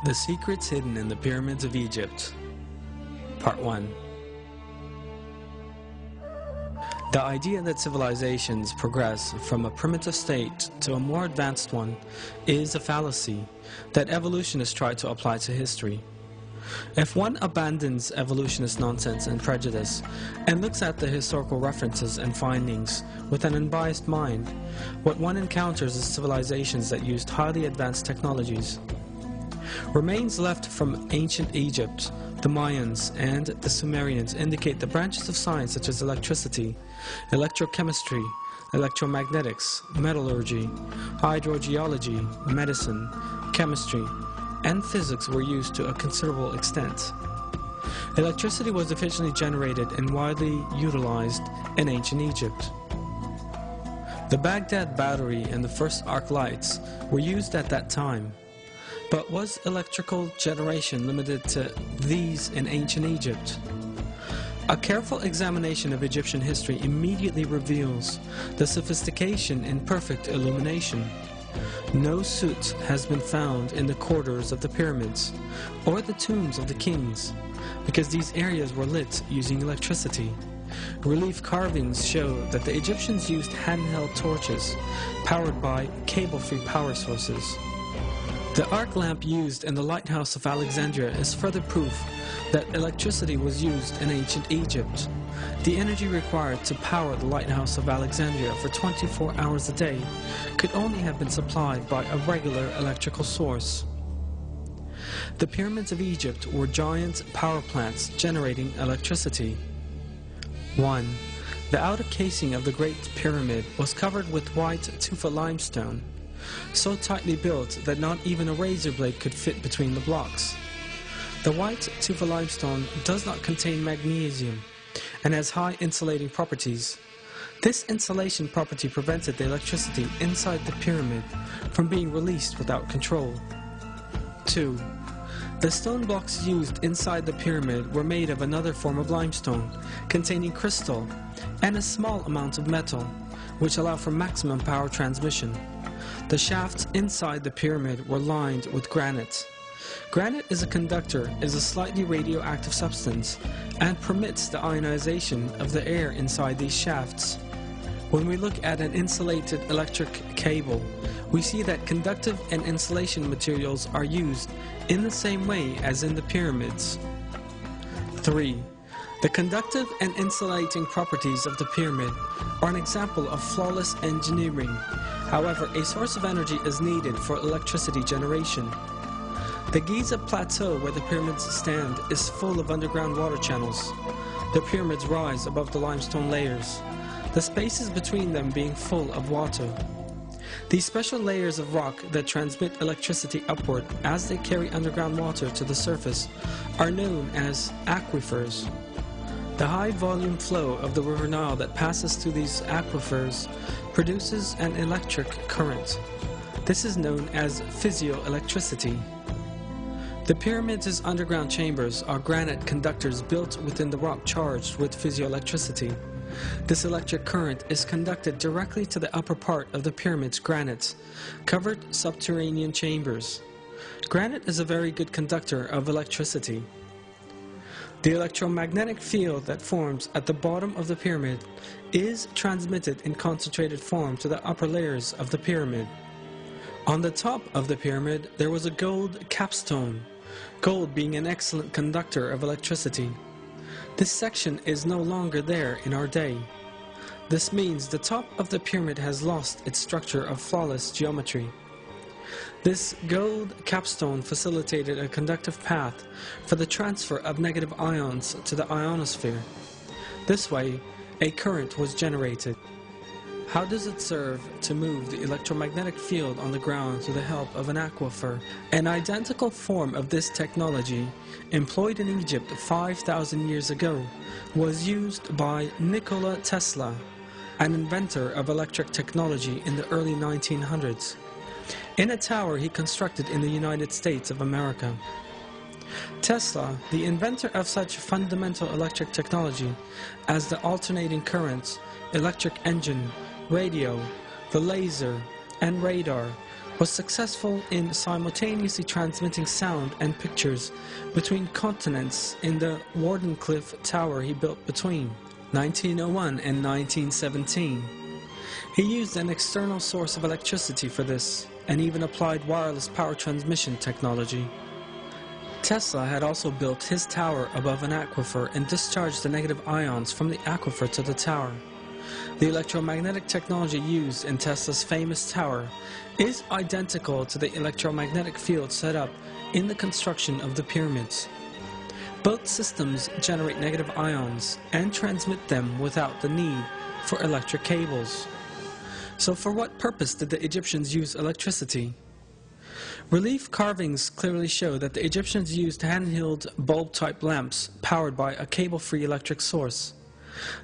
The Secrets Hidden in the Pyramids of Egypt. Part 1. The idea that civilizations progress from a primitive state to a more advanced one is a fallacy that evolutionists try to apply to history. If one abandons evolutionist nonsense and prejudice and looks at the historical references and findings with an unbiased mind, what one encounters is civilizations that used highly advanced technologies. Remains left from ancient Egypt, the Mayans, and the Sumerians indicate the branches of science such as electricity, electrochemistry, electromagnetics, metallurgy, hydrogeology, medicine, chemistry, and physics were used to a considerable extent. Electricity was efficiently generated and widely utilized in ancient Egypt. The Baghdad battery and the first arc lights were used at that time. But was electrical generation limited to these in ancient Egypt? A careful examination of Egyptian history immediately reveals the sophistication in perfect illumination. No soot has been found in the corridors of the pyramids or the tombs of the kings, because these areas were lit using electricity. Relief carvings show that the Egyptians used handheld torches powered by cable-free power sources. The arc lamp used in the lighthouse of Alexandria is further proof that electricity was used in ancient Egypt. The energy required to power the lighthouse of Alexandria for 24 hours a day could only have been supplied by a regular electrical source. The pyramids of Egypt were giant power plants generating electricity. 1. The outer casing of the Great Pyramid was covered with white tufa limestone, so tightly built that not even a razor blade could fit between the blocks. The white tufa limestone does not contain magnesium and has high insulating properties. This insulation property prevented the electricity inside the pyramid from being released without control. 2. The stone blocks used inside the pyramid were made of another form of limestone containing crystal and a small amount of metal, which allow for maximum power transmission. The shafts inside the pyramid were lined with granite. Granite is a slightly radioactive substance and permits the ionization of the air inside these shafts. When we look at an insulated electric cable, we see that conductive and insulation materials are used in the same way as in the pyramids. 3. The conductive and insulating properties of the pyramid are an example of flawless engineering. However, a source of energy is needed for electricity generation. The Giza Plateau, where the pyramids stand, is full of underground water channels. The pyramids rise above the limestone layers, the spaces between them being full of water. These special layers of rock that transmit electricity upward as they carry underground water to the surface are known as aquifers. The high volume flow of the River Nile that passes through these aquifers produces an electric current. This is known as physioelectricity. The pyramids' underground chambers are granite conductors built within the rock charged with physioelectricity. This electric current is conducted directly to the upper part of the pyramid's granite, covered subterranean chambers. Granite is a very good conductor of electricity. The electromagnetic field that forms at the bottom of the pyramid is transmitted in concentrated form to the upper layers of the pyramid. On the top of the pyramid there was a gold capstone, gold being an excellent conductor of electricity. This section is no longer there in our day. This means the top of the pyramid has lost its structure of flawless geometry. This gold capstone facilitated a conductive path for the transfer of negative ions to the ionosphere. This way, a current was generated. How does it serve to move the electromagnetic field on the ground through the help of an aquifer? An identical form of this technology, employed in Egypt 5,000 years ago, was used by Nikola Tesla, an inventor of electric technology in the early 1900s. In a tower he constructed in the United States of America. Tesla, the inventor of such fundamental electric technology as the alternating current, electric engine, radio, the laser, and radar, was successful in simultaneously transmitting sound and pictures between continents in the Wardenclyffe Tower he built between 1901 and 1917. He used an external source of electricity for this, and even applied wireless power transmission technology. Tesla had also built his tower above an aquifer and discharged the negative ions from the aquifer to the tower. The electromagnetic technology used in Tesla's famous tower is identical to the electromagnetic field set up in the construction of the pyramids. Both systems generate negative ions and transmit them without the need for electric cables. So for what purpose did the Egyptians use electricity? Relief carvings clearly show that the Egyptians used hand-held bulb-type lamps powered by a cable-free electric source.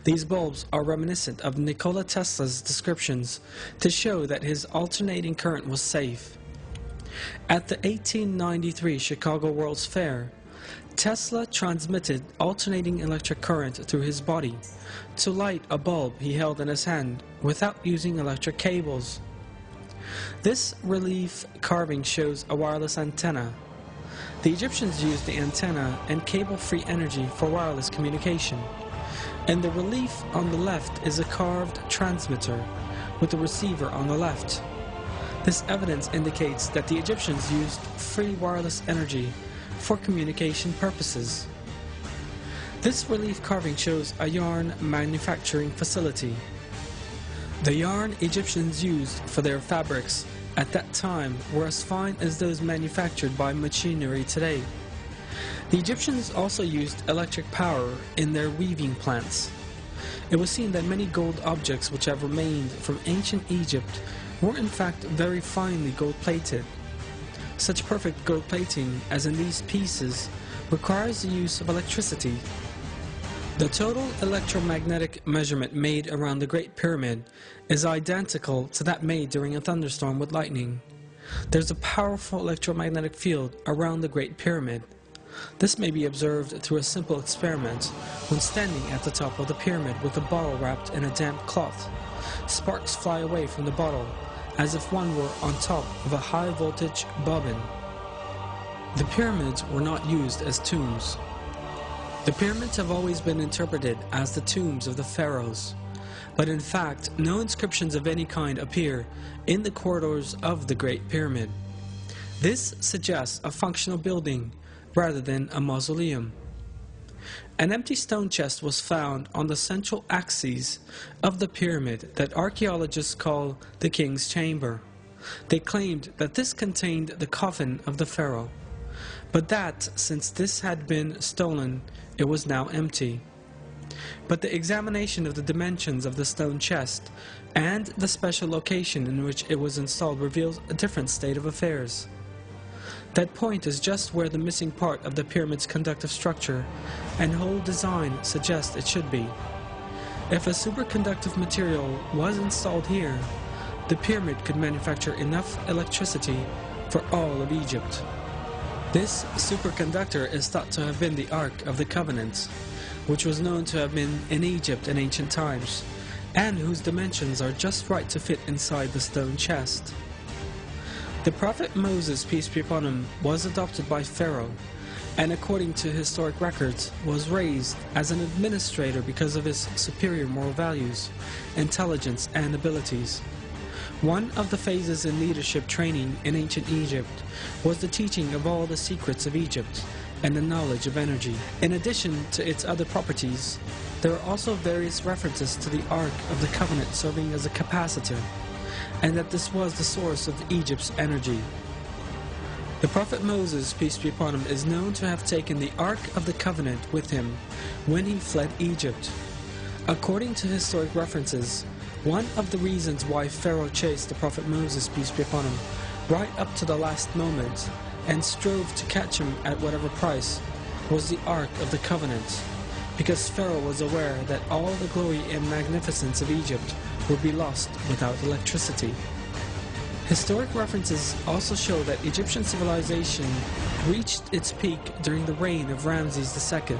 These bulbs are reminiscent of Nikola Tesla's descriptions to show that his alternating current was safe. At the 1893 Chicago World's Fair, Tesla transmitted alternating electric current through his body to light a bulb he held in his hand without using electric cables. This relief carving shows a wireless antenna. The Egyptians used the antenna and cable-free energy for wireless communication. And the relief on the left is a carved transmitter with a receiver on the left. This evidence indicates that the Egyptians used free wireless energy for communication purposes. This relief carving shows a yarn manufacturing facility. The yarn Egyptians used for their fabrics at that time were as fine as those manufactured by machinery today. The Egyptians also used electric power in their weaving plants. It was seen that many gold objects which have remained from ancient Egypt were in fact very finely gold-plated. Such perfect gold plating as in these pieces requires the use of electricity. The total electromagnetic measurement made around the Great Pyramid is identical to that made during a thunderstorm with lightning. There's a powerful electromagnetic field around the Great Pyramid. This may be observed through a simple experiment when standing at the top of the pyramid with a bottle wrapped in a damp cloth. Sparks fly away from the bottle as if one were on top of a high-voltage bobbin. The pyramids were not used as tombs. The pyramids have always been interpreted as the tombs of the pharaohs, but in fact no inscriptions of any kind appear in the corridors of the Great Pyramid. This suggests a functional building rather than a mausoleum. An empty stone chest was found on the central axis of the pyramid that archaeologists call the King's Chamber. They claimed that this contained the coffin of the pharaoh, but that since this had been stolen, it was now empty. But the examination of the dimensions of the stone chest and the special location in which it was installed reveals a different state of affairs. That point is just where the missing part of the pyramid's conductive structure and whole design suggest it should be. If a superconductive material was installed here, the pyramid could manufacture enough electricity for all of Egypt. This superconductor is thought to have been the Ark of the Covenant, which was known to have been in Egypt in ancient times, and whose dimensions are just right to fit inside the stone chest. The prophet Moses, peace be upon him, was adopted by Pharaoh, and according to historic records, was raised as an administrator because of his superior moral values, intelligence, and abilities. One of the phases in leadership training in ancient Egypt was the teaching of all the secrets of Egypt and the knowledge of energy. In addition to its other properties, there are also various references to the Ark of the Covenant serving as a capacitor, and that this was the source of Egypt's energy. The prophet Moses, peace be upon him, is known to have taken the Ark of the Covenant with him when he fled Egypt. According to historic references, one of the reasons why Pharaoh chased the prophet Moses, peace be upon him, right up to the last moment and strove to catch him at whatever price was the Ark of the Covenant, because Pharaoh was aware that all the glory and magnificence of Egypt would be lost without electricity. Historic references also show that Egyptian civilization reached its peak during the reign of Ramses II,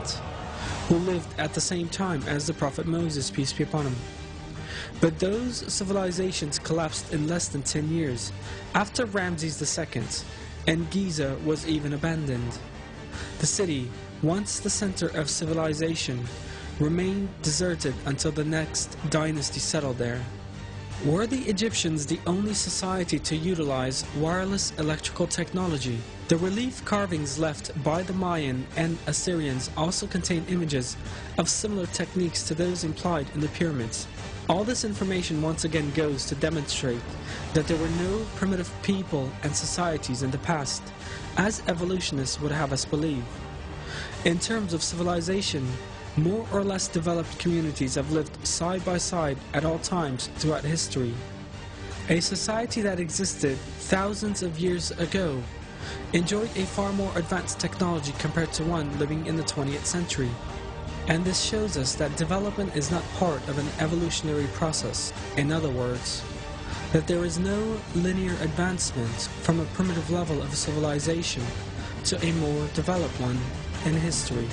who lived at the same time as the prophet Moses, peace be upon him. But those civilizations collapsed in less than 10 years, after Ramses II, and Giza was even abandoned. The city, once the center of civilization, remained deserted until the next dynasty settled there. Were the Egyptians the only society to utilize wireless electrical technology? The relief carvings left by the Mayan and Assyrians also contain images of similar techniques to those implied in the pyramids. All this information once again goes to demonstrate that there were no primitive people and societies in the past, as evolutionists would have us believe. In terms of civilization, more or less developed communities have lived side by side at all times throughout history. A society that existed thousands of years ago enjoyed a far more advanced technology compared to one living in the 20th century. And this shows us that development is not part of an evolutionary process. In other words, that there is no linear advancement from a primitive level of civilization to a more developed one in history.